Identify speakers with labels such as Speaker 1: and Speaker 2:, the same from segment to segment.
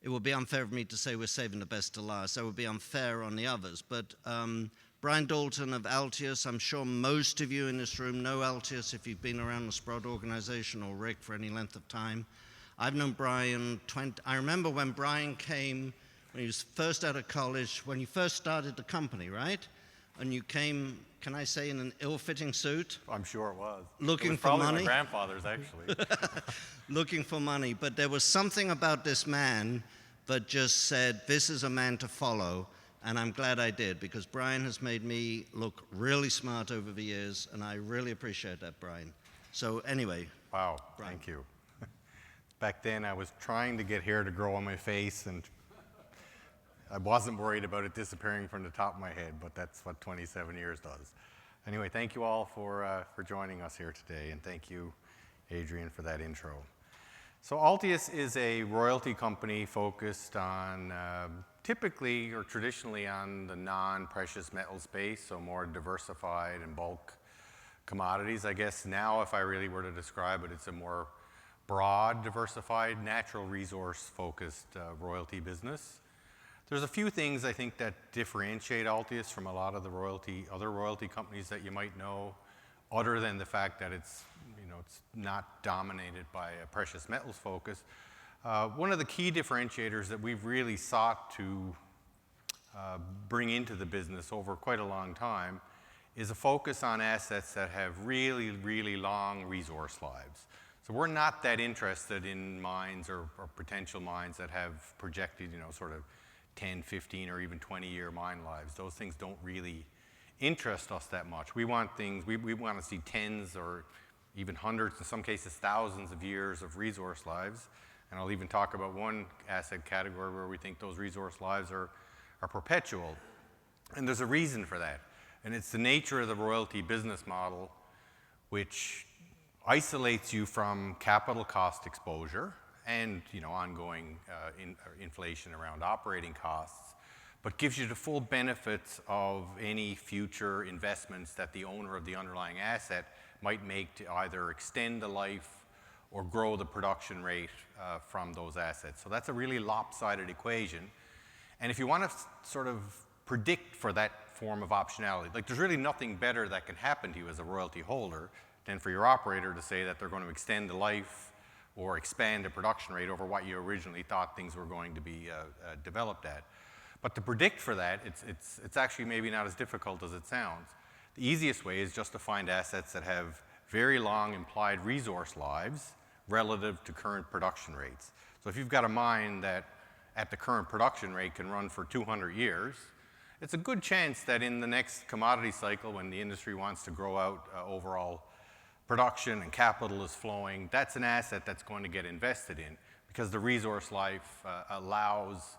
Speaker 1: it would be unfair of me to say we're saving the best to last. That would be unfair on the others. But Brian Dalton of Altius, I'm sure most of you in this room know Altius if you've been around the Sprott organization, or Rick for any length of time. I've known Brian, I remember when Brian came, when he was first out of college, when you first started the company, right? And you came, can I say, in an ill-fitting suit?
Speaker 2: I'm sure it was.
Speaker 1: Looking
Speaker 2: it was
Speaker 1: for
Speaker 2: probably
Speaker 1: money?
Speaker 2: My grandfather's, actually.
Speaker 1: Looking for money, but there was something about this man that just said, this is a man to follow, and I'm glad I did, because Brian has made me look really smart over the years, and I really appreciate that, Brian. So anyway.
Speaker 2: Wow,
Speaker 1: Brian.
Speaker 2: Thank you. Back then, I was trying to get hair to grow on my face, and I wasn't worried about it disappearing from the top of my head, but that's what 27 years does. Anyway, thank you all for joining us here today, and thank you, Adrian, for that intro. So Altius is a royalty company focused on typically or traditionally on the non-precious metal space, so more diversified and bulk commodities. I guess now, if I really were to describe it, it's a more broad, diversified, natural resource-focused royalty business. There's a few things I think that differentiate Altius from a lot of the other royalty companies that you might know, other than the fact that it's not dominated by a precious metals focus. One of the key differentiators that we've really sought to bring into the business over quite a long time is a focus on assets that have really, really long resource lives. So we're not that interested in mines or potential mines that have projected, sort of 10, 15, or even 20-year mine lives. Those things don't really interest us that much. We want things, we want to see tens or even hundreds, in some cases thousands of years of resource lives. And I'll even talk about one asset category where we think those resource lives are perpetual. And there's a reason for that. And it's the nature of the royalty business model, which isolates you from capital cost exposure and ongoing inflation around operating costs, but gives you the full benefits of any future investments that the owner of the underlying asset might make to either extend the life or grow the production rate from those assets. So that's a really lopsided equation. And if you want to sort of predict for that form of optionality, like there's really nothing better that can happen to you as a royalty holder than for your operator to say that they're going to extend the life or expand the production rate over what you originally thought things were going to be developed at. But to predict for that, it's actually maybe not as difficult as it sounds. The easiest way is just to find assets that have very long implied resource lives relative to current production rates. So if you've got a mine that at the current production rate can run for 200 years, it's a good chance that in the next commodity cycle, when the industry wants to grow out overall production and capital is flowing, that's an asset that's going to get invested in because the resource life allows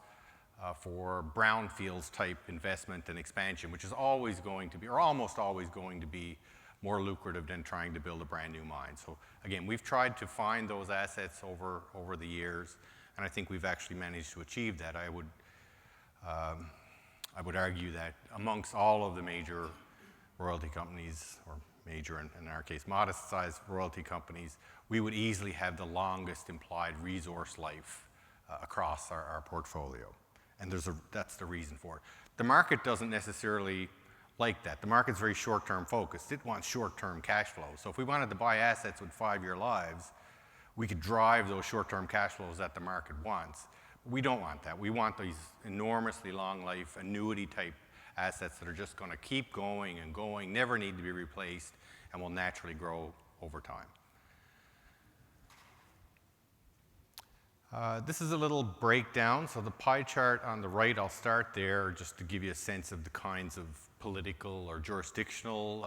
Speaker 2: for brownfields type investment and expansion, which is always going to be, or almost always going to be, more lucrative than trying to build a brand new mine. So again, we've tried to find those assets over the years, and I think we've actually managed to achieve that. I would argue that amongst all of the major royalty companies, or major, in our case, modest-sized royalty companies, we would easily have the longest implied resource life across our portfolio. And that's the reason for it. The market doesn't necessarily like that. The market's very short-term focused. It wants short-term cash flow. So if we wanted to buy assets with 5-year lives, we could drive those short-term cash flows that the market wants. We don't want that. We want these enormously long-life, annuity-type assets that are just going to keep going and going, never need to be replaced, and will naturally grow over time. This is a little breakdown. So the pie chart on the right, I'll start there just to give you a sense of the kinds of political or jurisdictional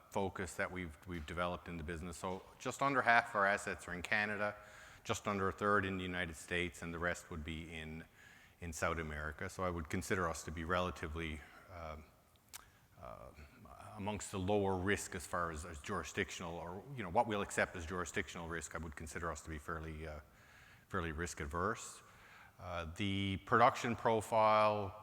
Speaker 2: focus that we've developed in the business. So just under half of our assets are in Canada, just under a third in the United States, and the rest would be in South America. So I would consider us to be relatively amongst the lower risk as far as jurisdictional, or what we'll accept as jurisdictional risk. I would consider us to be fairly risk adverse. The production profile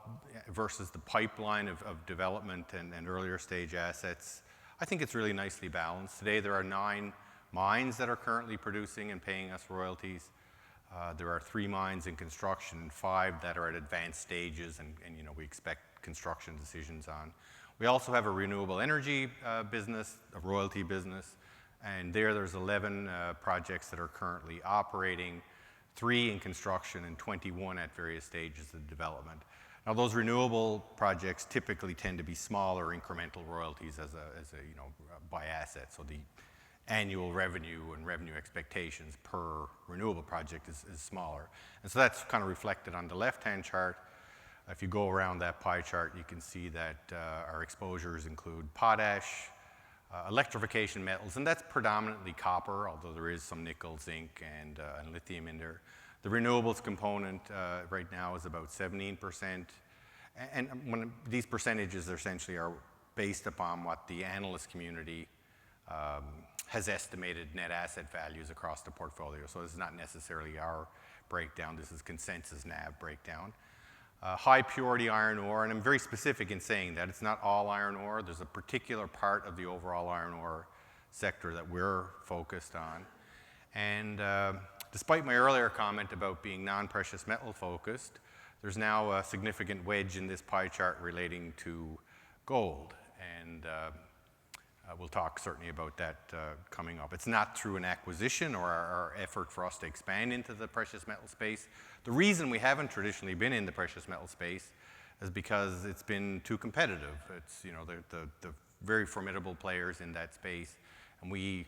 Speaker 2: versus the pipeline of development and earlier stage assets, I think it's really nicely balanced. Today there are 9 mines that are currently producing and paying us royalties. There are 3 mines in construction and 5 that are at advanced stages, and we expect construction decisions on. We also have a renewable energy business, a royalty business, and there's 11 projects that are currently operating, 3 in construction and 21 at various stages of development. Now, those renewable projects typically tend to be smaller incremental royalties as a by asset. So the annual revenue and revenue expectations per renewable project is smaller. And so that's kind of reflected on the left-hand chart. If you go around that pie chart, you can see that our exposures include potash, electrification metals, and that's predominantly copper, although there is some nickel, zinc, and lithium in there. The renewables component right now is about 17%. And these percentages essentially are based upon what the analyst community has estimated net asset values across the portfolio. So this is not necessarily our breakdown. This is consensus NAV breakdown. High purity iron ore, and I'm very specific in saying that. It's not all iron ore. There's a particular part of the overall iron ore sector that we're focused on. And despite my earlier comment about being non-precious metal focused, there's now a significant wedge in this pie chart relating to gold. And we'll talk certainly about that coming up. It's not through an acquisition or our effort for us to expand into the precious metal space. The reason we haven't traditionally been in the precious metal space is because it's been too competitive. It's, the very formidable players in that space. And we,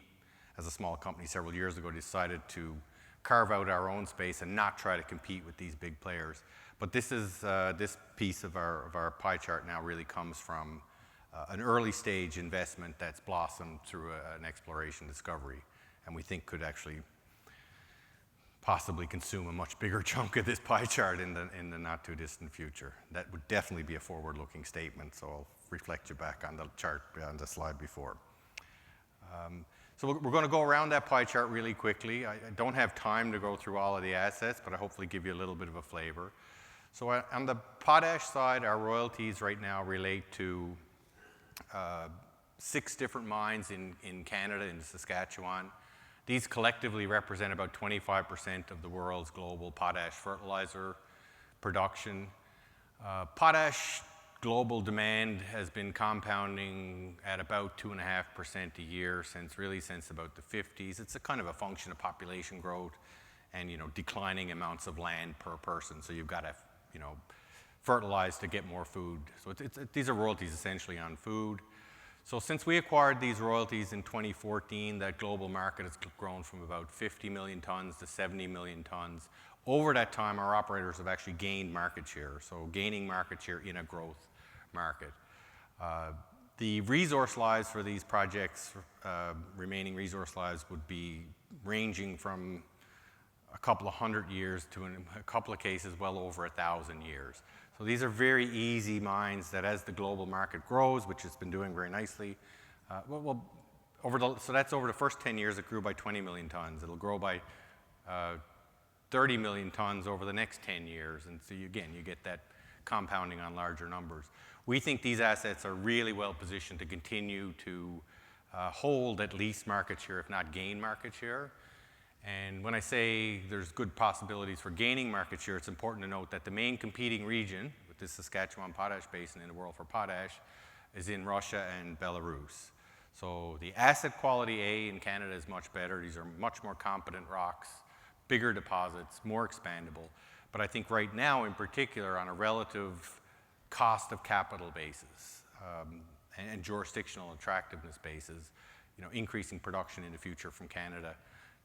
Speaker 2: as a small company several years ago, decided to carve out our own space and not try to compete with these big players. But this piece of our pie chart now really comes from an early stage investment that's blossomed through an exploration discovery, and we think could actually possibly consume a much bigger chunk of this pie chart in the not too distant future. That would definitely be a forward-looking statement, so I'll reflect you back on the chart on the slide before. So we're going to go around that pie chart really quickly. I don't have time to go through all of the assets, but I hopefully give you a little bit of a flavor. So on the potash side, our royalties right now relate to 6 different mines in Canada, in Saskatchewan. These collectively represent about 25% of the world's global potash fertilizer production. Potash global demand has been compounding at about 2.5% a year since about the 50s. It's a kind of a function of population growth and declining amounts of land per person. So you've got to fertilize to get more food. So these are royalties essentially on food. So since we acquired these royalties in 2014, that global market has grown from about 50 million tons to 70 million tons. Over that time, our operators have actually gained market share, so gaining market share in a growth market. The resource lives for these projects, remaining resource lives, would be ranging from a couple of 100 years to, in a couple of cases, well over 1,000 years. So these are very easy mines that, as the global market grows, which it's been doing very nicely, so that's over the first 10 years, it grew by 20 million tons. It'll grow by 30 million tons over the next 10 years. And so you get that compounding on larger numbers. We think these assets are really well positioned to continue to hold at least market share, if not gain market share. And when I say there's good possibilities for gaining market share, it's important to note that the main competing region with the Saskatchewan potash basin in the world for potash is in Russia and Belarus. So the asset quality A in Canada is much better. These are much more competent rocks, bigger deposits, more expandable. But I think right now, in particular, on a relative cost of capital basis and jurisdictional attractiveness basis, increasing production in the future from Canada,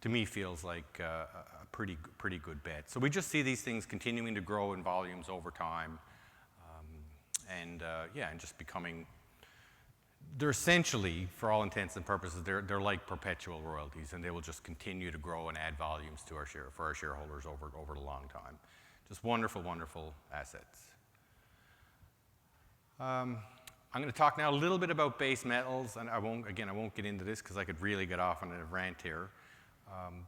Speaker 2: to me, feels like a pretty good bet. So we just see these things continuing to grow in volumes over time, and just becoming. They're essentially, for all intents and purposes, they're like perpetual royalties, and they will just continue to grow and add volumes to for our shareholders over the long time. Just wonderful, wonderful assets. I'm going to talk now a little bit about base metals, and I won't get into this because I could really get off on a rant here.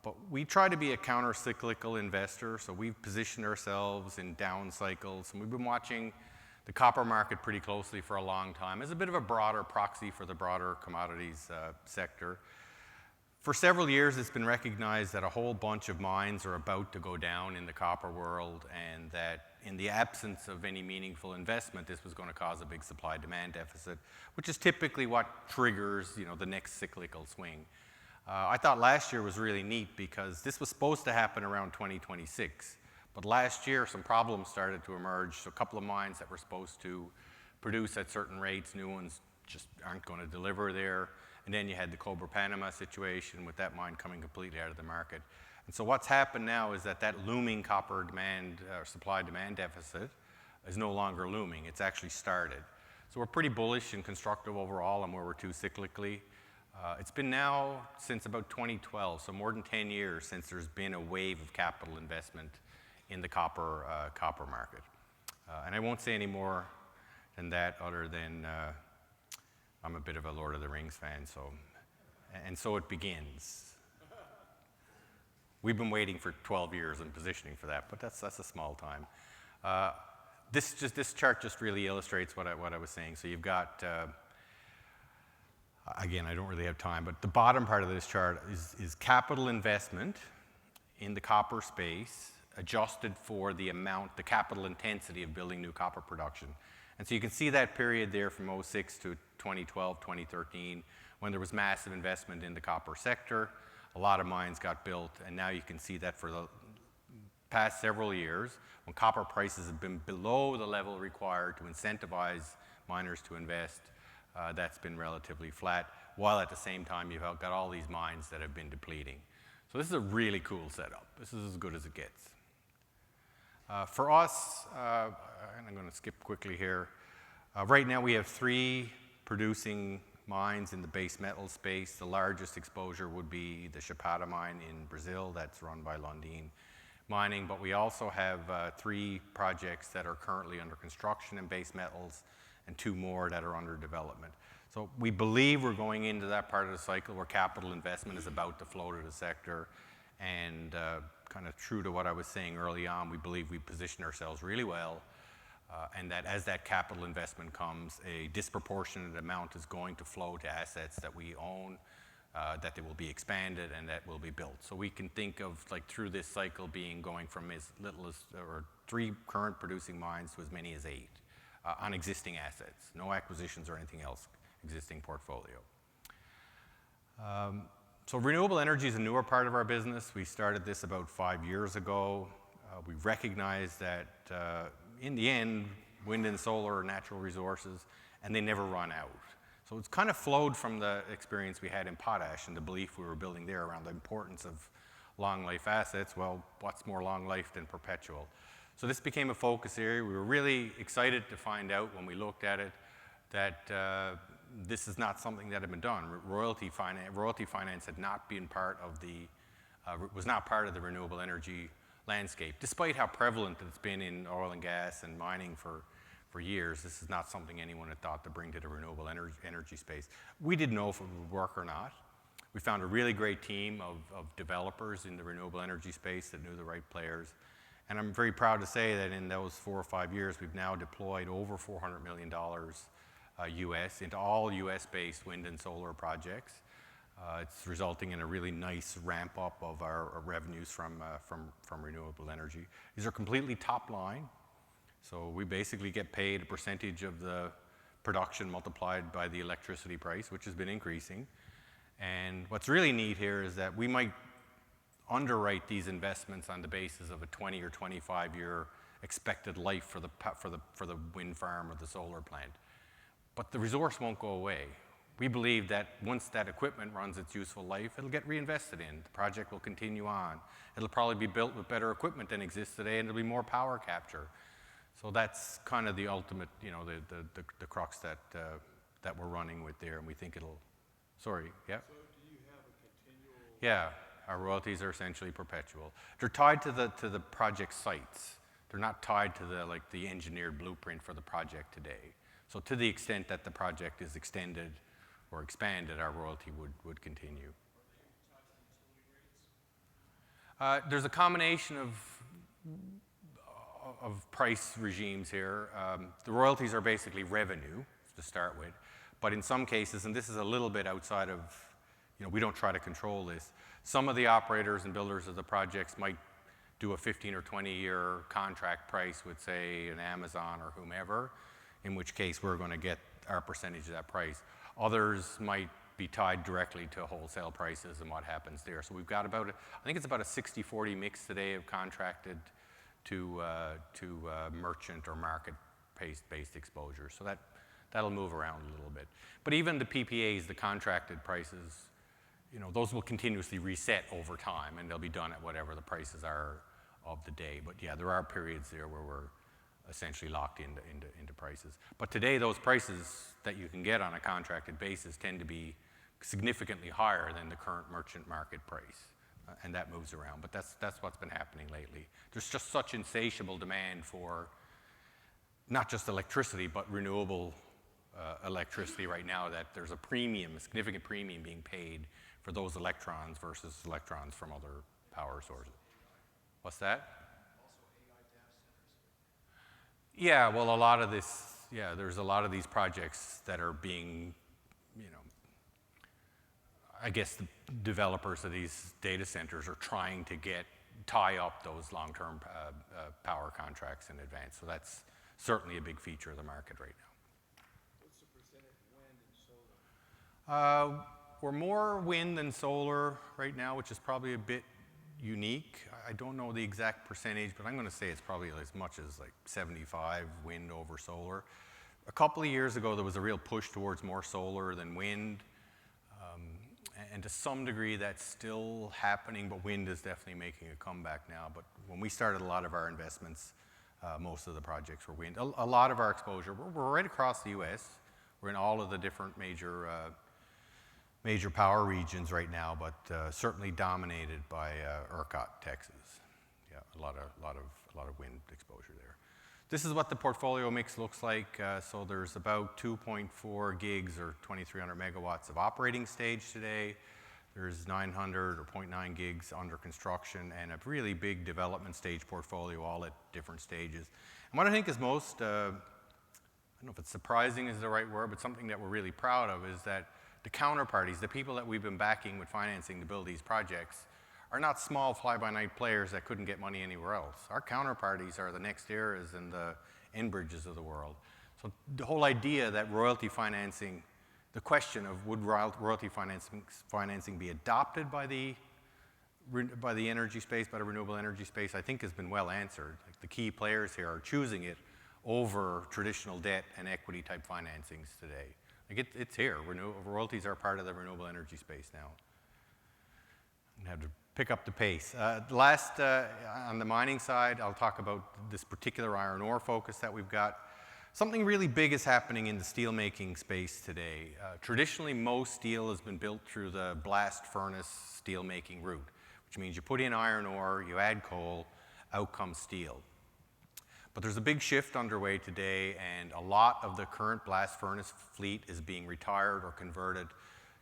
Speaker 2: But we try to be a counter-cyclical investor, so we've positioned ourselves in down cycles, and we've been watching the copper market pretty closely for a long time as a bit of a broader proxy for the broader commodities sector. For several years, it's been recognized that a whole bunch of mines are about to go down in the copper world, and that in the absence of any meaningful investment, this was going to cause a big supply-demand deficit, which is typically what triggers, the next cyclical swing. I thought last year was really neat because this was supposed to happen around 2026. But last year, some problems started to emerge. So a couple of mines that were supposed to produce at certain rates, new ones just aren't going to deliver there. And then you had the Cobre Panama situation with that mine coming completely out of the market. And so what's happened now is that looming copper demand, supply-demand deficit is no longer looming. It's actually started. So we're pretty bullish and constructive overall on where we're to cyclically. It's been now since about 2012, so more than 10 years since there's been a wave of capital investment in the copper market. And I won't say any more than that other than I'm a bit of a Lord of the Rings fan, so it begins. We've been waiting for 12 years and positioning for that, but that's a small time. This chart just really illustrates what I was saying. So you've got, again, I don't really have time, but the bottom part of this chart is capital investment in the copper space adjusted for the capital intensity of building new copper production. And so you can see that period there from 2006 to 2012, 2013, when there was massive investment in the copper sector. A lot of mines got built, and now you can see that for the past several years, when copper prices have been below the level required to incentivize miners to invest, that's been relatively flat, while at the same time you've got all these mines that have been depleting. So this is a really cool setup. This is as good as it gets. For us, and I'm going to skip quickly here, right now we have 3 producing mines in the base metal space. The largest exposure would be the Chapada mine in Brazil that's run by Lundin Mining, but we also have 3 projects that are currently under construction in base metals and 2 more that are under development. So we believe we're going into that part of the cycle where capital investment is about to flow to the sector, and kind of true to what I was saying early on, we believe we position ourselves really well, and that as that capital investment comes, a disproportionate amount is going to flow to assets that we own, that they will be expanded and that will be built. So we can think of, like, through this cycle going from as little as, or 3 current producing mines to as many as 8 on existing assets, no acquisitions or anything else, existing portfolio. So renewable energy is a newer part of our business. We started this about 5 years ago. We recognize that in the end, wind and solar are natural resources, and they never run out. So it's kind of flowed from the experience we had in Potash and the belief we were building there around the importance of long life assets. Well, what's more long life than perpetual? So this became a focus area. We were really excited to find out when we looked at it that this is not something that had been done. Royalty finance had not been part of was not part of the renewable energy landscape. Despite how prevalent it's been in oil and gas and mining for years, this is not something anyone had thought to bring to the renewable energy space. We didn't know if it would work or not. We found a really great team of developers in the renewable energy space that knew the right players. And I'm very proud to say that in those 4 or 5 years, we've now deployed over $400 million US into all US-based wind and solar projects. It's resulting in a really nice ramp up of our revenues from renewable energy. These are completely top line. So we basically get paid a percentage of the production multiplied by the electricity price, which has been increasing. And what's really neat here is that we might underwrite these investments on the basis of a 20 or 25-year expected life for the wind farm or the solar plant. But the resource won't go away. We believe that once that equipment runs its useful life, it'll get reinvested in. The project will continue on. It'll probably be built with better equipment than exists today, and there'll be more power capture. So that's kind of the ultimate, the crux that we're running with there, and we think it'll. Sorry, yeah.
Speaker 3: So do you have a continual?
Speaker 2: Yeah, our royalties are essentially perpetual. They're tied to the project sites. They're not tied to the engineered blueprint for the project today. So to the extent that the project is extended or expanded, our royalty would continue.
Speaker 3: Are they tied to utility rates?
Speaker 2: There's a combination of price regimes here. The royalties are basically revenue to start with, but in some cases, and this is a little bit outside of we don't try to control this. Some of the operators and builders of the projects might do a 15 or 20-year contract price with, say, an Amazon or whomever, in which case we're going to get our percentage of that price. Others might be tied directly to wholesale prices and what happens there. So we've got about, I think it's about a 60-40 mix today of contracted to merchant or market-based exposure. So that'll move around a little bit. But even the PPAs, the contracted prices, those will continuously reset over time, and they'll be done at whatever the prices are of the day. But yeah, there are periods there where we're essentially locked into prices. But today, those prices that you can get on a contracted basis tend to be significantly higher than the current merchant market price, and that moves around. But that's what's been happening lately. There's just such insatiable demand for not just electricity, but renewable electricity right now that there's a significant premium being paid for those electrons versus electrons from other power sources. What's that? Yeah, well, there's a lot of these projects that are being, I guess the developers of these data centers are trying to tie up those long-term power contracts in advance. So that's certainly a big feature of the market right now.
Speaker 3: What's the percentage wind and solar?
Speaker 2: We're more wind than solar right now, which is probably a bit unique. I don't know the exact percentage, but I'm going to say it's probably as much as like 75 wind over solar. A couple of years ago, there was a real push towards more solar than wind. And to some degree, that's still happening, but wind is definitely making a comeback now. But when we started a lot of our investments, most of the projects were wind. A lot of our exposure, we're right across the U.S. We're in all of the different major power regions right now, but certainly dominated by ERCOT, Texas. Yeah, a lot of wind exposure there. This is what the portfolio mix looks like. So there's about 2.4 gigs or 2,300 megawatts of operating stage today. There's 900 or 0.9 gigs under construction, and a really big development stage portfolio, all at different stages. And what I think is most, I don't know if it's surprising is the right word, but something that we're really proud of is that the counterparties, the people that we've been backing with financing to build these projects, are not small fly-by-night players that couldn't get money anywhere else. Our counterparties are the NextEras and the Enbridges of the world. So the whole idea that royalty financing, the question of would royalty financing be adopted by the energy space, by the renewable energy space, I think has been well answered. Like the key players here are choosing it over traditional debt and equity type financings today. Like it's here. Royalties are part of the renewable energy space now. I have to pick up the pace. Last, on the mining side, I'll talk about this particular iron ore focus that we've got. Something really big is happening in the steelmaking space today. Traditionally, most steel has been built through the blast furnace steelmaking route, which means you put in iron ore, you add coal, out comes steel. But there's a big shift underway today, and a lot of the current blast furnace fleet is being retired or converted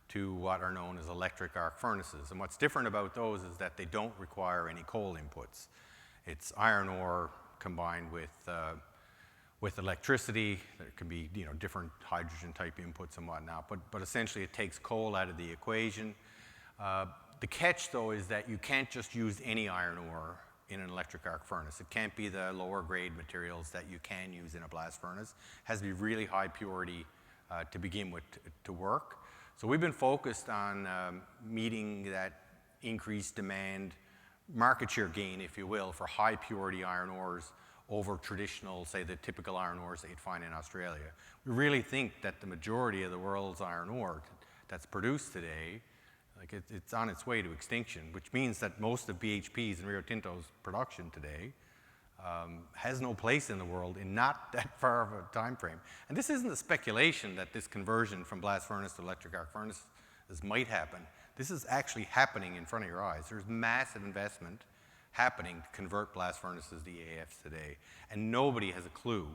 Speaker 2: to what are known as electric arc furnaces. And what's different about those is that they don't require any coal inputs. It's iron ore combined with electricity. There can be different hydrogen type inputs and whatnot, but essentially it takes coal out of the equation. The catch though is that you can't just use any iron ore in an electric arc furnace. It can't be the lower grade materials that you can use in a blast furnace. It has to be really high purity to begin with to work. So we've been focused on meeting that increased demand, market share gain, if you will, for high purity iron ores over traditional, say, the typical iron ores that you'd find in Australia. We really think that the majority of the world's iron ore that's produced today, like it's on its way to extinction, which means that most of BHP's and Rio Tinto's production today has no place in the world in not that far of a time frame. And this isn't a speculation that this conversion from blast furnace to electric arc furnaces might happen. This is actually happening in front of your eyes. There's massive investment happening to convert blast furnaces to EAFs today. And nobody has a clue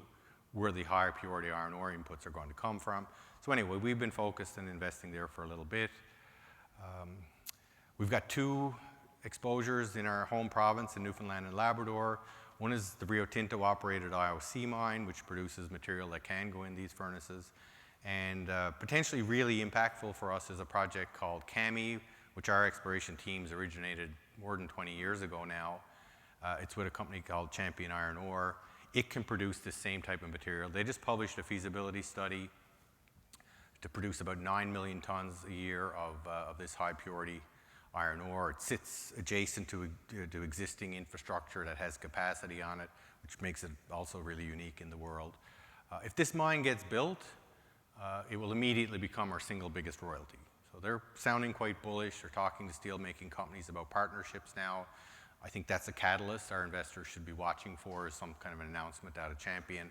Speaker 2: where the higher purity iron ore inputs are going to come from. So anyway, we've been focused on investing there for a little bit. We've got two exposures in our home province in Newfoundland and Labrador. One is the Rio Tinto operated IOC mine, which produces material that can go in these furnaces. And potentially really impactful for us is a project called CAMI, which our exploration teams originated more than 20 years ago now. It's with a company called Champion Iron Ore. It can produce this same type of material. They just published a feasibility study to produce about 9 million tons a year of this high purity iron ore. It sits adjacent to existing infrastructure that has capacity on it, which makes it also really unique in the world. If this mine gets built, it will immediately become our single biggest royalty. So they're sounding quite bullish. They're talking to steel-making companies about partnerships now. I think that's a catalyst our investors should be watching for, is some kind of an announcement out of Champion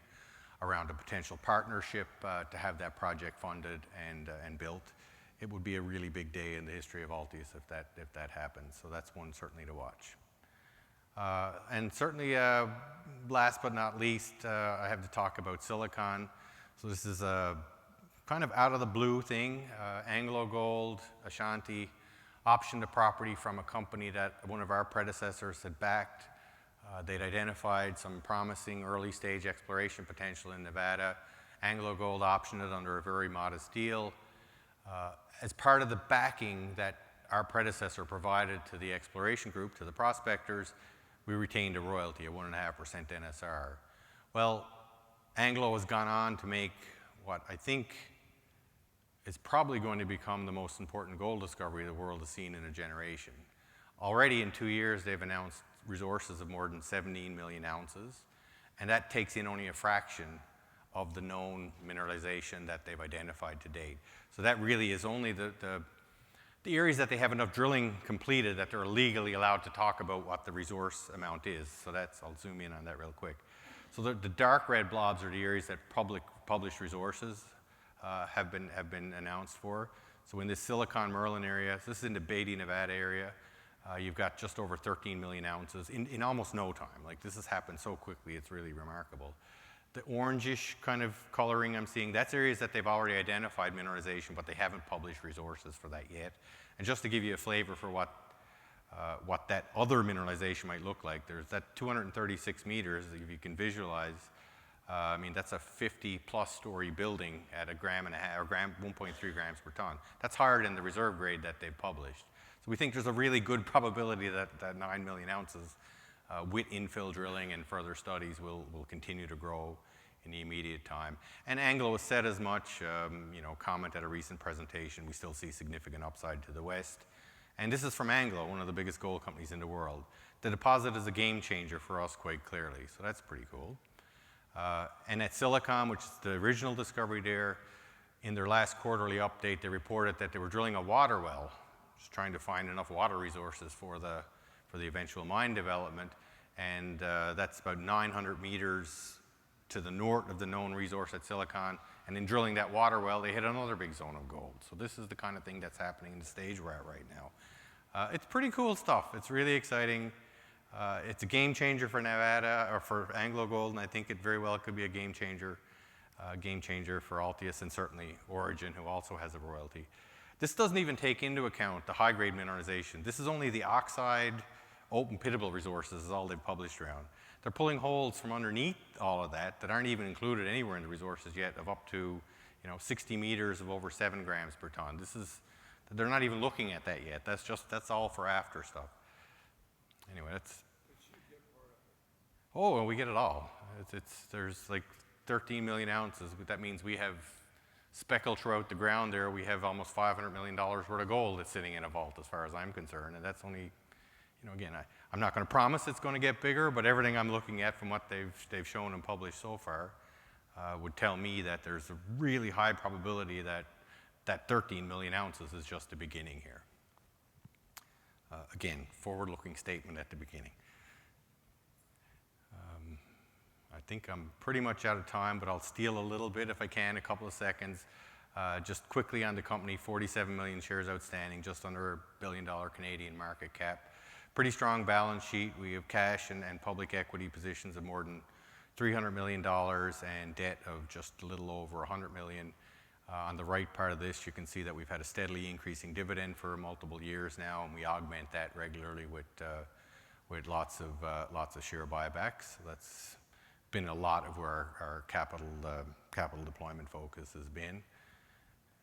Speaker 2: around a potential partnership to have that project funded and built. It would be a really big day in the history of Altius if that happens. So that's one certainly to watch. And certainly, last but not least, I have to talk about silicon. So this is a kind of out of the blue thing. Anglo Gold, Ashanti, optioned a property from a company that one of our predecessors had backed. They'd identified some promising early stage exploration potential in Nevada. Anglo Gold optioned it under a very modest deal. As part of the backing that our predecessor provided to the exploration group, to the prospectors, we retained a royalty, a 1.5% NSR. Well, Anglo has gone on to make what I think is probably going to become the most important gold discovery the world has seen in a generation. Already in 2 years, they've announced resources of more than 17 million ounces, and that takes in only a fraction of the known mineralization that they've identified to date. So that really is only the areas that they have enough drilling completed that they're legally allowed to talk about what the resource amount is. So I'll zoom in on that real quick. So the dark red blobs are the areas that published resources have been announced for. So in this Silicon Merlin area, so this is in the Beatty, Nevada area, you've got just over 13 million ounces in almost no time. Like, this has happened so quickly, it's really remarkable. The orangish kind of coloring I'm seeing, that's areas that they've already identified mineralization, but they haven't published resources for that yet. And just to give you a flavor for what that other mineralization might look like, there's that 236 meters, if you can visualize. I mean, that's a 50-plus story building at 1.3 grams per ton. That's higher than the reserve grade that they've published. So we think there's a really good probability that 9 million ounces with infill drilling and further studies will continue to grow in the immediate time. And Anglo has said as much, comment at a recent presentation, we still see significant upside to the west. And this is from Anglo, one of the biggest gold companies in the world. The deposit is a game changer for us quite clearly, so that's pretty cool. And at Silicon, which is the original discovery there, in their last quarterly update, they reported that they were drilling a water well, just trying to find enough water resources for the eventual mine development. And that's about 900 meters to the north of the known resource at Silicon. And in drilling that water well, they hit another big zone of gold. So this is the kind of thing that's happening in the stage we're at right now. It's pretty cool stuff. It's really exciting. It's a game changer for Nevada, or for Anglo Gold, and I think it very well could be a game changer for Altius, and certainly Origin, who also has a royalty. This doesn't even take into account the high-grade mineralization. This is only the oxide open pitable resources is all they've published around. They're pulling holes from underneath all of that aren't even included anywhere in the resources yet, of up to 60 meters of over 7 grams per ton. They're not even looking at that yet. That's all for after stuff. Anyway, that's. Oh, well, we get it all. There's like 13 million ounces, but that means we have speckled throughout the ground there. We have almost $500 million worth of gold that's sitting in a vault, as far as I'm concerned, and that's only. Again, I'm not going to promise it's going to get bigger, but everything I'm looking at from what they've shown and published so far would tell me that there's a really high probability that 13 million ounces is just the beginning here. Again, forward-looking statement at the beginning. I think I'm pretty much out of time, but I'll steal a little bit if I can, a couple of seconds. Just quickly on the company, 47 million shares outstanding, just under $1 billion Canadian market cap. Pretty strong balance sheet. We have cash and public equity positions of more than $300 million and debt of just a little over $100 million. On the right part of this, you can see that we've had a steadily increasing dividend for multiple years now, and we augment that regularly with lots of share buybacks. So that's been a lot of where our capital deployment focus has been.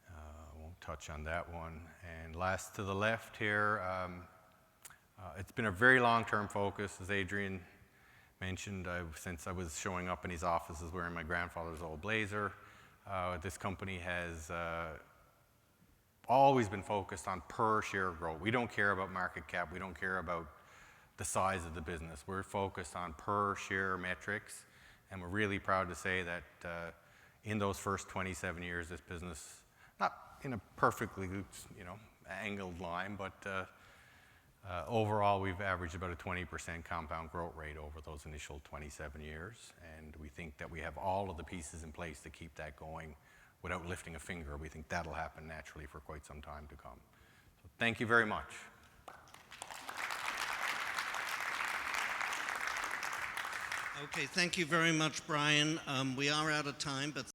Speaker 2: I won't touch on that one. And last to the left here, it's been a very long-term focus, as Adrian mentioned, since I was showing up in his offices wearing my grandfather's old blazer. This company has always been focused on per share growth. We don't care about market cap. We don't care about the size of the business. We're focused on per share metrics, and we're really proud to say that in those first 27 years, this business, not in a perfectly, angled line, but overall, we've averaged about a 20% compound growth rate over those initial 27 years, and we think that we have all of the pieces in place to keep that going without lifting a finger. We think that'll happen naturally for quite some time to come. So thank you very much.
Speaker 1: Okay, thank you very much, Brian. We are out of time, but